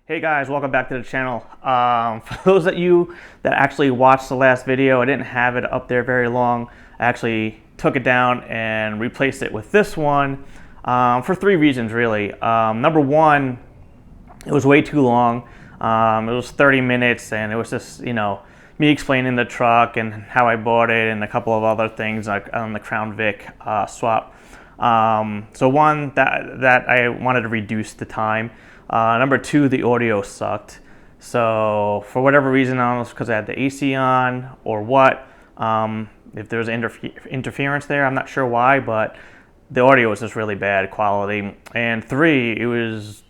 Hey guys, welcome back to the channel. For those of you that actually watched the last video, I didn't have it up there very long. I actually took it down and replaced it with this one for three reasons really. Number one, it was way too long. It was 30 minutes and it was just, me explaining the truck and how I bought it and a couple of other things like on the Crown Vic swap. So one, that I wanted to reduce the time. Number two, the audio sucked. So for whatever reason, I don't know if it's because I had the AC on or what. If there was interference there, I'm not sure why, but the audio was just really bad quality. And three, it was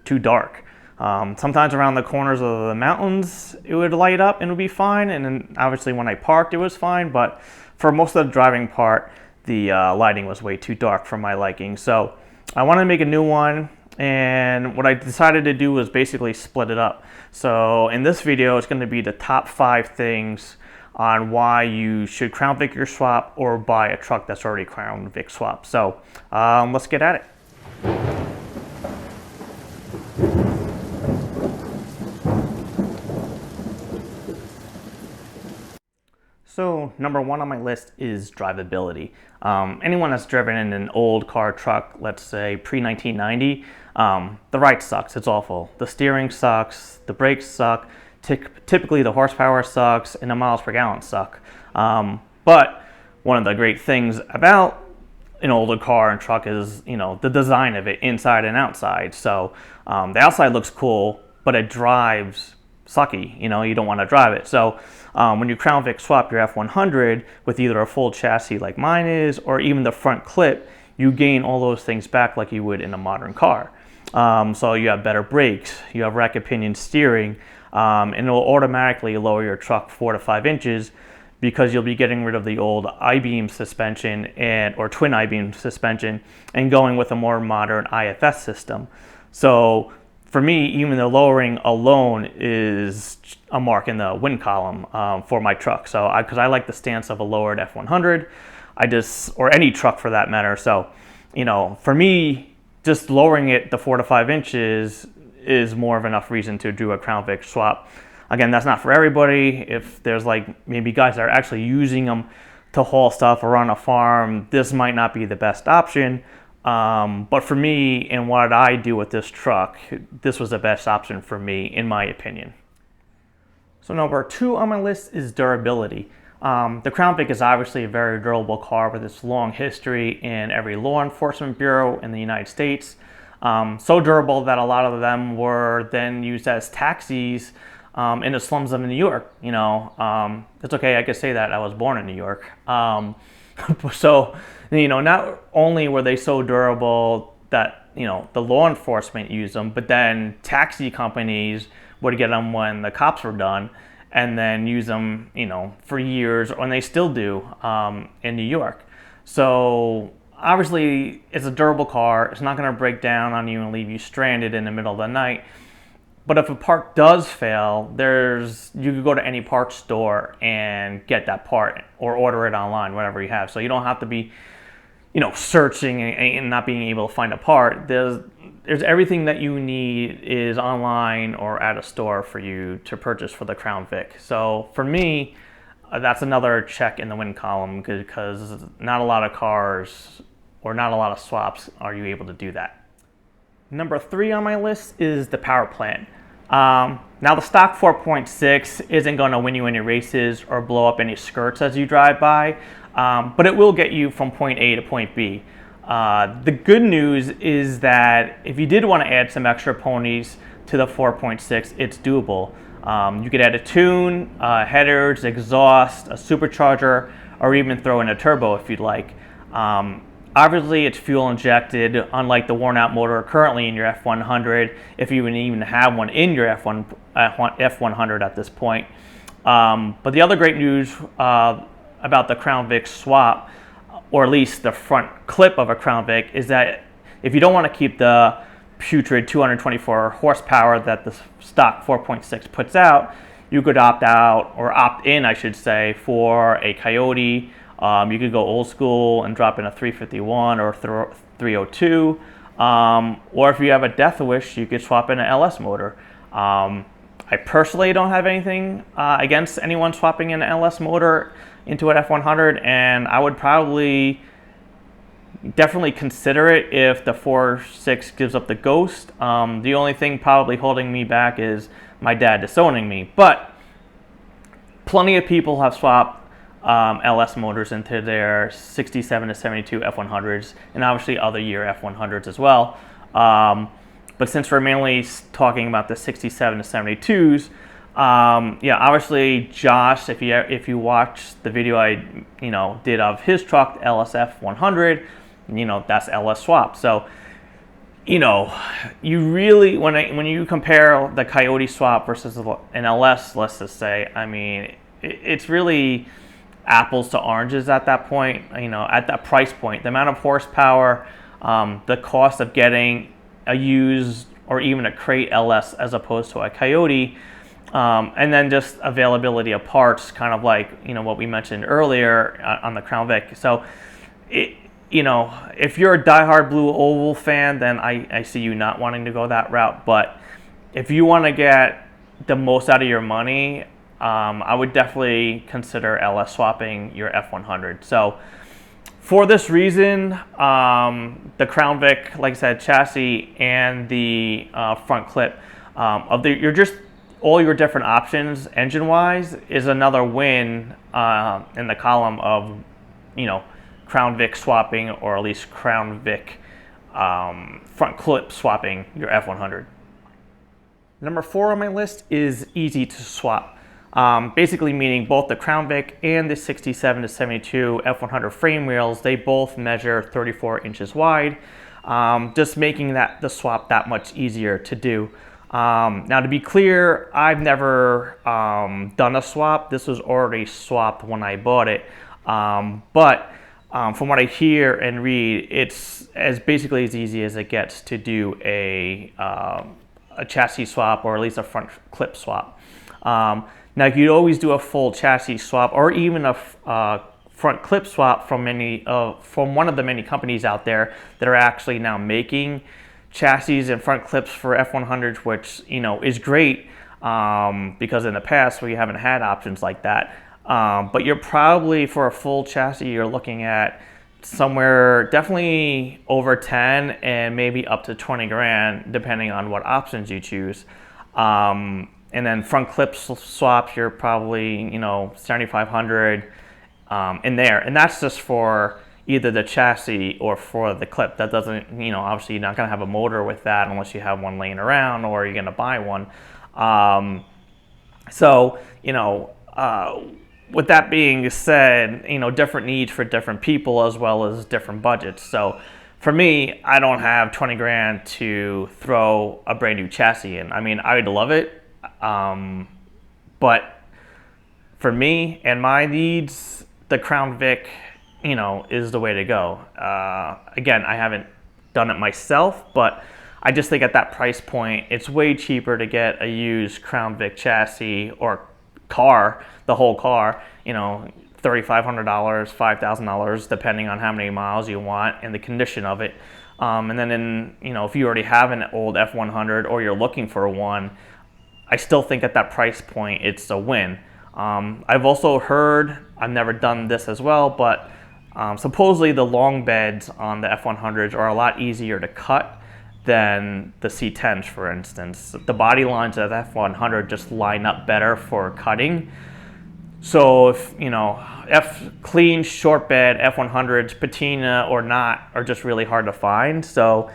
too dark. Sometimes around the corners of the mountains, it would light up and it would be fine. And then obviously when I parked, it was fine. But for most of the driving part, the lighting was way too dark for my liking. So I wanted to make a new one. And what I decided to do was basically split it up. So in this video, it's going to be the top 5 things on why you should Crown Vic your swap or buy a truck that's already Crown Vic swap. So let's get at it. So number one on my list is drivability. Anyone that's driven in an old car truck, let's say pre-1990, the ride sucks, it's awful. The steering sucks, the brakes suck, typically the horsepower sucks, and the miles per gallon suck. But one of the great things about an older car and truck is, the design of it inside and outside. So the outside looks cool, but it drives sucky, you don't want to drive it. So when you Crown Vic swap your F100 with either a full chassis like mine is, or even the front clip, you gain all those things back like you would in a modern car. So you have better brakes, you have rack and pinion steering, and it will automatically lower your truck 4 to 5 inches because you'll be getting rid of the old I-beam suspension or twin I-beam suspension and going with a more modern IFS system. So for me, even the lowering alone is a mark in the win column for my truck. So because I like the stance of a lowered F100, or any truck for that matter. So, for me, just lowering it to 4 to 5 inches is more of enough reason to do a Crown Vic swap. Again, that's not for everybody. If there's maybe guys that are actually using them to haul stuff or on a farm, this might not be the best option. But for me and what I do with this truck, this was the best option for me, in my opinion. So number 2 on my list is durability. The Crown Vic is obviously a very durable car with its long history in every law enforcement bureau in the United States. So durable that a lot of them were then used as taxis in the slums of New York. It's okay, I could say that I was born in New York. So, not only were they so durable that, the law enforcement used them, but then taxi companies would get them when the cops were done and then use them, for years, and they still do in New York. So obviously it's a durable car. It's not going to break down on you and leave you stranded in the middle of the night. But if a part does fail, you could go to any parts store and get that part or order it online, whatever you have. So you don't have to be, searching and not being able to find a part. There's everything that you need is online or at a store for you to purchase for the Crown Vic. So for me, that's another check in the win column because not a lot of cars or not a lot of swaps are you able to do that. Number 3 on my list is the power plant. Now the stock 4.6 isn't going to win you any races or blow up any skirts as you drive by, but it will get you from point A to point B. The good news is that if you did want to add some extra ponies to the 4.6, it's doable. You could add a tune, headers, exhaust, a supercharger, or even throw in a turbo if you'd like. Obviously, it's fuel injected, unlike the worn-out motor currently in your F100, if you even have one in your F100 at this point. But the other great news about the Crown Vic swap, or at least the front clip of a Crown Vic, is that if you don't want to keep the putrid 224 horsepower that the stock 4.6 puts out, you could opt out, or opt in, I should say, for a Coyote. You could go old school and drop in a 351 or 302. Or if you have a death wish, you could swap in an LS motor. I personally don't have anything against anyone swapping an LS motor into an F100, and I would probably definitely consider it if the 4.6 gives up the ghost. The only thing probably holding me back is my dad disowning me, but plenty of people have swapped LS motors into their 67 to 72 F100s, and obviously other year F100s as well. But since we're mainly talking about the 67 to 72s, yeah, obviously Josh, if you watch the video I did of his truck, LSF 100, that's LS swap. So you really when you compare the Coyote swap versus an LS, let's just say, I mean, it's really apples to oranges at that point. At that price point, the amount of horsepower, the cost of getting a used or even a crate LS as opposed to a Coyote, and then just availability of parts, kind of like what we mentioned earlier on the Crown Vic. So if you're a diehard blue oval fan, then I see you not wanting to go that route. But if you want to get the most out of your money, I would definitely consider LS swapping your F100. So for this reason, the Crown Vic, like I said, chassis and the front clip all your different options engine-wise is another win in the column of Crown Vic swapping, or at least Crown Vic front clip swapping your F100. Number 4 on my list is easy to swap. Basically meaning both the Crown Vic and the 67 to 72 F100 frame wheels, they both measure 34 inches wide, just making the swap that much easier to do. Now, to be clear, I've never done a swap. This was already swapped when I bought it, but from what I hear and read, it's basically as easy as it gets to do a chassis swap, or at least a front clip swap. Now, you could always do a full chassis swap, or even a front clip swap from one of the many companies out there that are actually now making chassis and front clips for F100s, which is great, because in the past we haven't had options like that. But you're probably, for a full chassis, you're looking at somewhere definitely over 10 and maybe up to 20 grand, depending on what options you choose. And then front clip swaps, you're probably 7,500 in there, and that's just for either the chassis or for the clip. That doesn't, obviously you're not going to have a motor with that unless you have one laying around or you're going to buy one. With that being said, different needs for different people as well as different budgets. So for me, I don't have 20 grand to throw a brand new chassis in. I mean, I would love it, but for me and my needs, the Crown Vic, is the way to go. Again, I haven't done it myself, but I just think at that price point, it's way cheaper to get a used Crown Vic chassis or car, the whole car, $3,500, $5,000, depending on how many miles you want and the condition of it. And then if you already have an old F100 or you're looking for one, I still think at that price point, it's a win. I've also heard, I've never done this as well, but supposedly the long beds on the F100s are a lot easier to cut than the C10s, for instance. The body lines of the F100 just line up better for cutting. So if, clean short bed F100s, patina or not, are just really hard to find. So,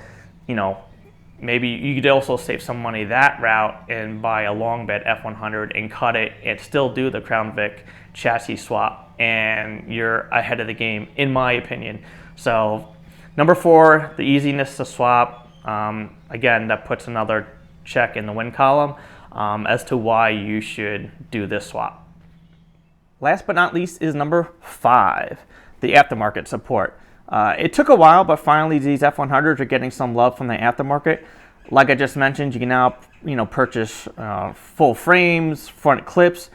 maybe you could also save some money that route and buy a long bed F100 and cut it and still do the Crown Vic chassis swap, and you're ahead of the game, in my opinion. So number 4, the easiness to swap. Again, that puts another check in the win column as to why you should do this swap. Last but not least is number 5, the aftermarket support. It took a while, but finally these F100s are getting some love from the aftermarket. Like I just mentioned, you can now purchase full frames, front clips,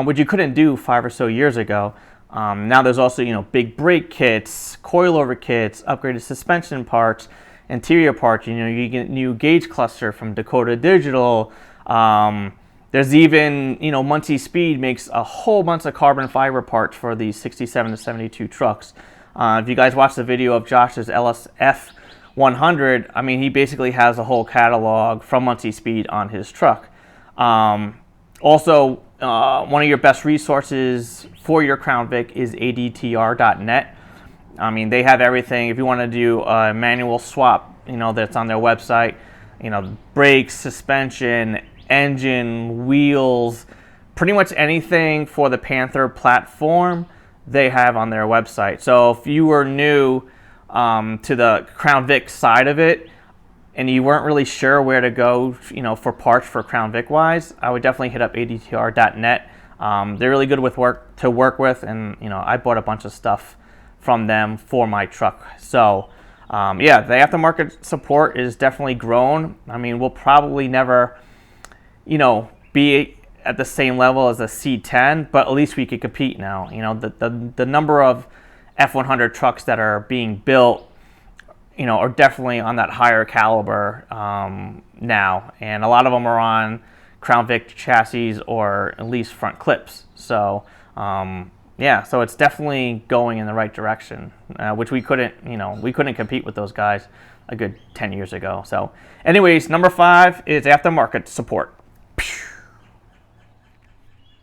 which you couldn't do 5 or so years ago. Now there's also big brake kits, coilover kits, upgraded suspension parts, interior parts. You get new gauge cluster from Dakota Digital, There's even, Muncie Speed makes a whole bunch of carbon fiber parts for these 67 to 72 trucks. If you guys watch the video of Josh's F100, I mean, he basically has a whole catalog from Muncie Speed on his truck. Also, one of your best resources for your Crown Vic is adtr.net. I mean, they have everything. If you want to do a manual swap, that's on their website, brakes, suspension, engine, wheels, pretty much anything for the Panther platform, they have on their website. So if you were new to the Crown Vic side of it, and you weren't really sure where to go, for parts for Crown Vic wise, I would definitely hit up adtr.net. They're really good to work with, and I bought a bunch of stuff from them for my truck. So yeah, the aftermarket support is definitely grown. I mean, we'll probably never, be at the same level as a C10, but at least we could compete now. The number of F100 trucks that are being built, are definitely on that higher caliber now, and a lot of them are on Crown Vic chassis or at least front clips. So yeah, so it's definitely going in the right direction, which we couldn't compete with those guys a good 10 years ago. So anyways, number 5 is aftermarket support.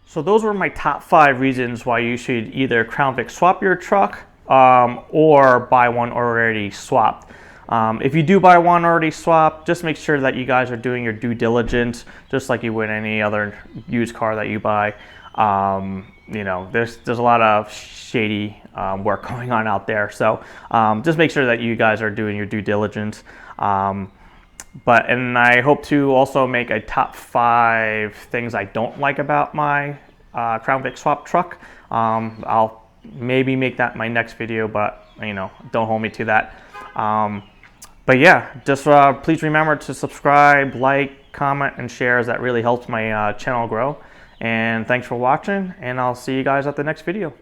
So those were my top 5 reasons why you should either Crown Vic swap your truck or buy one already swapped. If you do buy one already swapped, just make sure that you guys are doing your due diligence, just like you would any other used car that you buy. There's a lot of shady work going on out there, so just make sure that you guys are doing your due diligence. And I hope to also make a top 5 things I don't like about my Crown Vic swap truck. I'll maybe make that my next video, but don't hold me to that. But yeah, just please remember to subscribe, like, comment, and share, as that really helps my channel grow. And thanks for watching, and I'll see you guys at the next video.